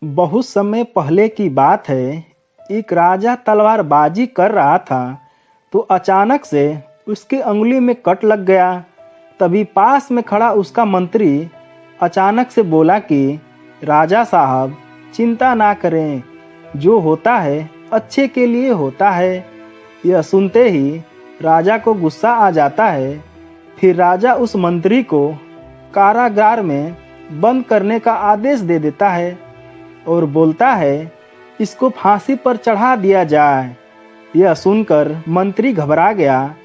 बहुत समय पहले की बात है। एक राजा तलवारबाजी कर रहा था तो अचानक से उसकी अंगुली में कट लग गया। तभी पास में खड़ा उसका मंत्री अचानक से बोला कि राजा साहब, चिंता ना करें, जो होता है अच्छे के लिए होता है। यह सुनते ही राजा को गुस्सा आ जाता है। फिर राजा उस मंत्री को कारागार में बंद करने का आदेश दे देता है और बोलता है, इसको फांसी पर चढ़ा दिया जाए। यह सुनकर मंत्री घबरा गया।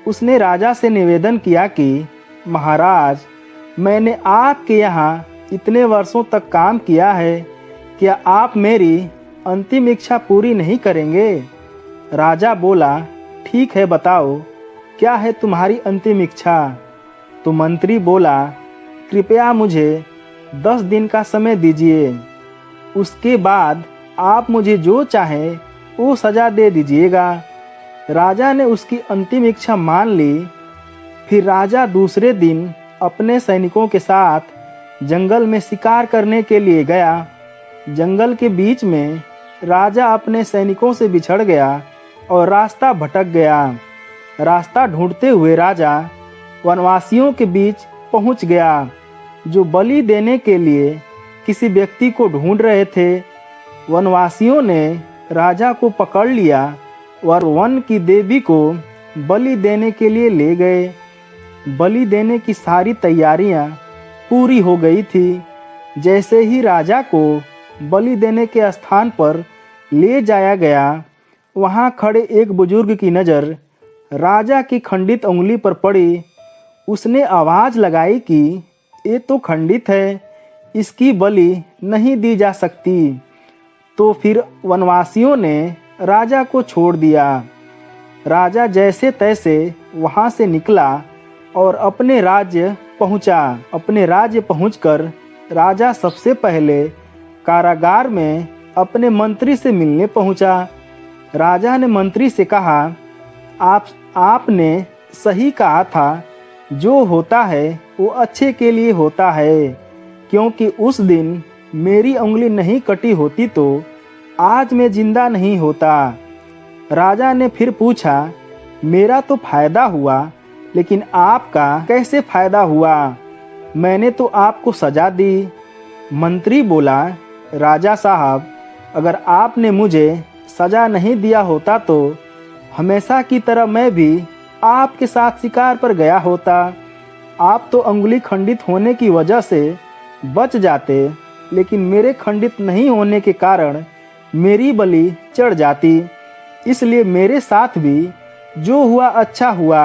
उसने राजा से निवेदन किया कि महाराज, मैंने आपके यहाँ इतने वर्षों तक काम किया है, क्या आप मेरी अंतिम इच्छा पूरी नहीं करेंगे? राजा बोला, ठीक है, बताओ क्या है तुम्हारी अंतिम इच्छा? तो मंत्री बोला, कृपया मुझे 10 दिन का समय दीजिए, उसके बाद आप मुझे जो चाहें वो सजा दे दीजिएगा। राजा ने उसकी अंतिम इच्छा मान ली। फिर राजा दूसरे दिन अपने सैनिकों के साथ जंगल में शिकार करने के लिए गया। जंगल के बीच में राजा अपने सैनिकों से बिछड़ गया और रास्ता भटक गया। रास्ता ढूंढते हुए राजा वनवासियों के बीच पहुंच गया, जो बलि देने के लिए किसी व्यक्ति को ढूंढ रहे थे। वनवासियों ने राजा को पकड़ लिया और वन की देवी को बलि देने के लिए ले गए। बलि देने की सारी तैयारियां पूरी हो गई थी। जैसे ही राजा को बलि देने के स्थान पर ले जाया गया, वहां खड़े एक बुजुर्ग की नज़र राजा की खंडित उंगली पर पड़ी। उसने आवाज लगाई कि ये तो खंडित है, इसकी बलि नहीं दी जा सकती। तो फिर वनवासियों ने राजा को छोड़ दिया। राजा जैसे तैसे वहां से निकला और अपने राज्य पहुंचा। अपने राज्य पहुंचकर राजा सबसे पहले कारागार में अपने मंत्री से मिलने पहुंचा। राजा ने मंत्री से कहा, आपने सही कहा था, जो होता है वो अच्छे के लिए होता है, क्योंकि उस दिन मेरी उंगली नहीं कटी होती तो आज मैं जिंदा नहीं होता। राजा ने फिर पूछा, मेरा तो फायदा हुआ, लेकिन आपका कैसे फायदा हुआ? मैंने तो आपको सजा दी। मंत्री बोला, राजा साहब, अगर आपने मुझे सजा नहीं दिया होता तो हमेशा की तरह मैं भी आपके साथ शिकार पर गया होता। आप तो अंगुली खंडित होने की वजह से बच जाते, लेकिन मेरे खंडित नहीं होने के कारण मेरी बलि चढ़ जाती। इसलिए मेरे साथ भी जो हुआ अच्छा हुआ।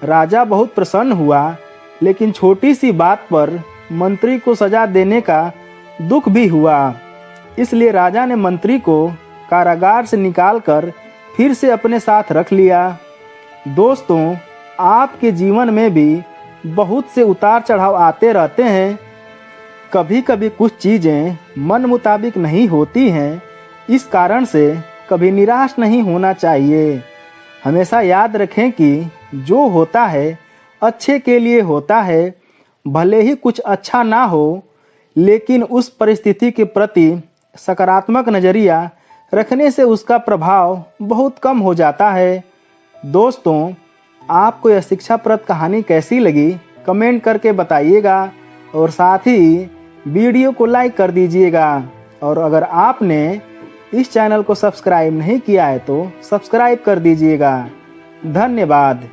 राजा बहुत प्रसन्न हुआ, लेकिन छोटी सी बात पर मंत्री को सजा देने का दुख भी हुआ। इसलिए राजा ने मंत्री को कारागार से निकालकर फिर से अपने साथ रख लिया। दोस्तों, आपके जीवन में भी बहुत से उतार चढ़ाव आते रहते हैं। कभी कभी कुछ चीज़ें मन मुताबिक नहीं होती हैं। इस कारण से कभी निराश नहीं होना चाहिए। हमेशा याद रखें कि जो होता है अच्छे के लिए होता है। भले ही कुछ अच्छा ना हो, लेकिन उस परिस्थिति के प्रति सकारात्मक नज़रिया रखने से उसका प्रभाव बहुत कम हो जाता है। दोस्तों, आपको यह शिक्षाप्रद कहानी कैसी लगी कमेंट करके बताइएगा और साथ ही वीडियो को लाइक कर दीजिएगा। और अगर आपने इस चैनल को सब्सक्राइब नहीं किया है तो सब्सक्राइब कर दीजिएगा। धन्यवाद।